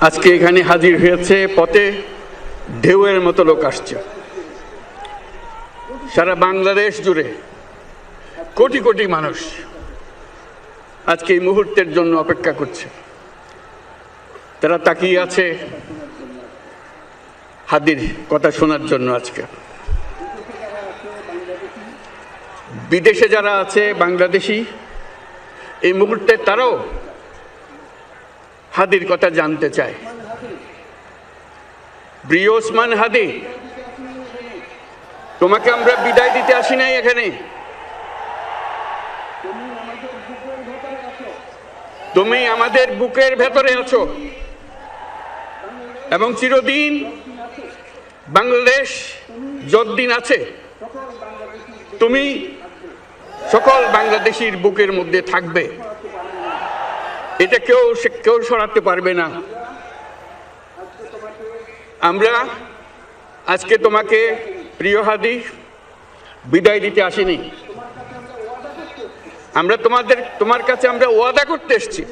আজকে এখানে হাজির হয়েছে, পথে ঢেউয়ের মতো লোক আসছে। সারা বাংলাদেশ জুড়ে কোটি কোটি মানুষ আজকে এই মুহূর্তের জন্য অপেক্ষা করছে। তারা তাকিয়ে আছে হাদির কথা শোনার জন্য। আজকে বিদেশে যারা আছে বাংলাদেশি, এই মুহূর্তে তারাও হাদির কথা জানতে চায়। প্রিয় ওসমান হাদি, তোমাকে আমরা বিদায় দিতে আসি নাই এখানে। তুমি আমাদের বুকের ভেতরে আছো এবং চিরদিন বাংলাদেশ যতদিন আছে তুমি সকল বাংলাদেশির বুকের মধ্যে থাকবে। এটা কেউ সরাতে পারবে না। আমরা আজকে তোমাকে প্রিয় হাদি বিদায় দিতে আসিনি। আমরা তোমার কাছে আমরা ওয়াদা করতে এসেছি।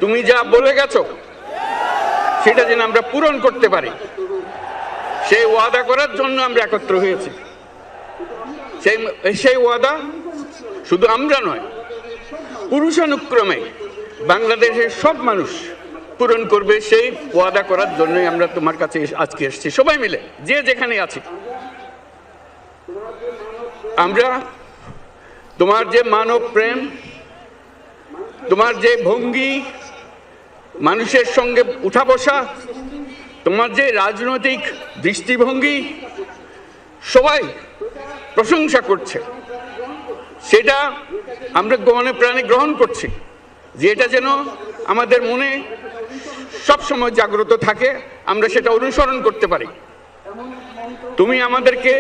তুমি যা বলে গেছো সেটা যেন আমরা পূরণ করতে পারি, সেই ওয়াদা করার জন্য আমরা একত্র হয়েছি। সেই ওয়াদা শুধু আমরা নয়, পুরুষানুক্রমে বাংলাদেশের সব মানুষ পূরণ করবে। সেই ওয়াদা করার জন্যই আমরা তোমার কাছে আজকে এসেছি, সবাই মিলে যে যেখানে আছি। আমরা তোমার যে মানব প্রেম, তোমার যে ভঙ্গি, মানুষের সঙ্গে উঠা বসা, তোমার যে রাজনৈতিক দৃষ্টিভঙ্গি, সবাই প্রশংসা করছে। সেটা আমরা মনে প্রাণে গ্রহণ করছি, যে এটা যেন আমাদের মনে সবসময় জাগ্রত থাকে, আমরা সেটা অনুসরণ করতে পারি। তুমি আমাদেরকে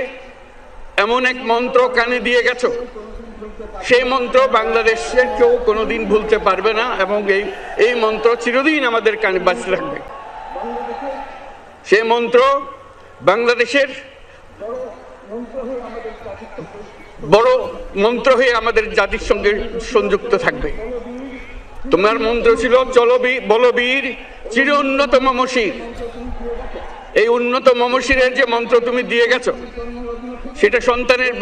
এমন এক মন্ত্র কানে দিয়ে গেছো, সেই মন্ত্র বাংলাদেশের কেউ কোনোদিন ভুলতে পারবে না এবং এই মন্ত্র চিরদিন আমাদের কানে বাঁচতে থাকবে। সেই মন্ত্র বাংলাদেশের বড় মন্ত্র হয়ে আমাদের জাতির সঙ্গে সংযুক্ত থাকবে। তোমার মন্ত্র ছিল বলবীর চির উন্নত মমশির। এই উন্নত মমশিরের যে মন্ত্র তুমি দিয়ে গেছো, সেটা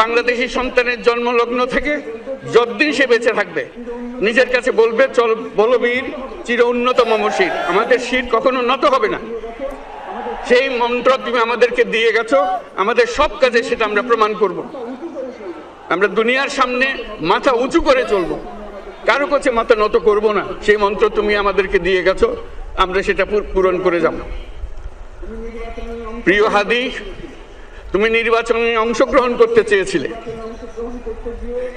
বাংলাদেশি সন্তানের জন্মলগ্ন থেকে যতদিন সে বেঁচে থাকবে নিজের কাছে বলবে, বলবীর চির উন্নত মমশির, আমাদের শির কখনো নত হবে না। সেই মন্ত্র তুমি আমাদেরকে দিয়ে গেছো, আমাদের সব কাজে সেটা আমরা প্রমাণ করব। আমরা দুনিয়ার সামনে মাথা উঁচু করে চলবো, কারো কাছে মাথা নত করব না। সেই মন্ত্র তুমি আমাদেরকে দিয়ে গেছো, আমরা সেটা পূরণ করে যাব। প্রিয় হাদি, তুমি নির্বাচনে অংশগ্রহণ করতে চেয়েছিলে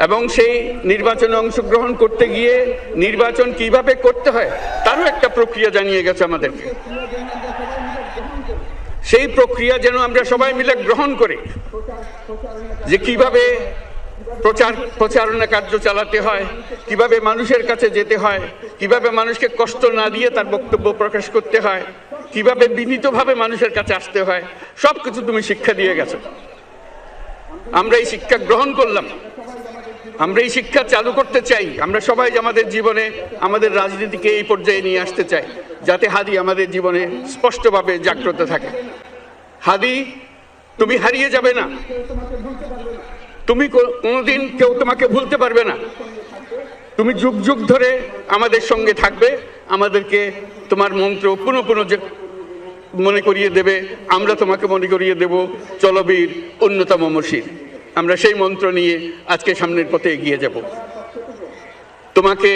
এবং সেই নির্বাচনে অংশগ্রহণ করতে গিয়ে নির্বাচন কিভাবে করতে হয় তারও একটা প্রক্রিয়া জানিয়ে গেছে আমাদেরকে। সেই প্রক্রিয়া যেন আমরা সবাই মিলে গ্রহণ করি, যে কিভাবে প্রচারণা কার্য চালাতে হয়, কিভাবে মানুষের কাছে যেতে হয়, কিভাবে মানুষকে কষ্ট না দিয়ে তার বক্তব্য প্রকাশ করতে হয়, কিভাবে বিনীতভাবে মানুষের কাছে আসতে হয়, সবকিছু তুমি শিক্ষা দিয়ে গেছো। আমরা এই শিক্ষা গ্রহণ করলাম, আমরা এই শিক্ষা চালু করতে চাই। আমরা সবাই আমাদের জীবনে আমাদের রাজনীতিকে এই পর্যায়ে নিয়ে আসতে চাই, যাতে হাদি আমাদের জীবনে স্পষ্টভাবে জাগ্রত থাকে। হাদি, তুমি হারিয়ে যাবে না, তুমি কোনোদিন কেউ তোমাকে ভুলতে পারবে না। তুমি যুগ যুগ ধরে আমাদের সঙ্গে থাকবে, আমাদেরকে তোমার মন্ত্র পুনঃ মনে করিয়ে দেবে, আমরা তোমাকে মনে করিয়ে দেব চলবীর উন্নত মমশির। আমরা সেই মন্ত্র নিয়ে আজকে সামনের পথে এগিয়ে যাব। তোমাকে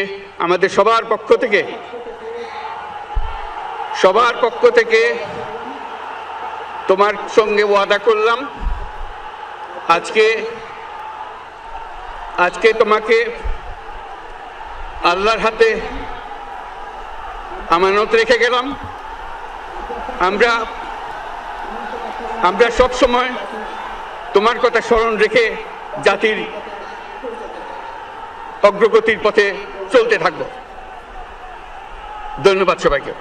আমাদের সবার পক্ষ থেকে তোমার সঙ্গে ওয়াদা করলাম, আজকে তোমাকে আল্লাহর হাতে আমানত রেখে গেলাম। আমরা সব সময় তোমার কথা স্মরণ রেখে জাতির অগ্রগতির পথে চলতে থাকব। ধন্যবাদ সবাইকে।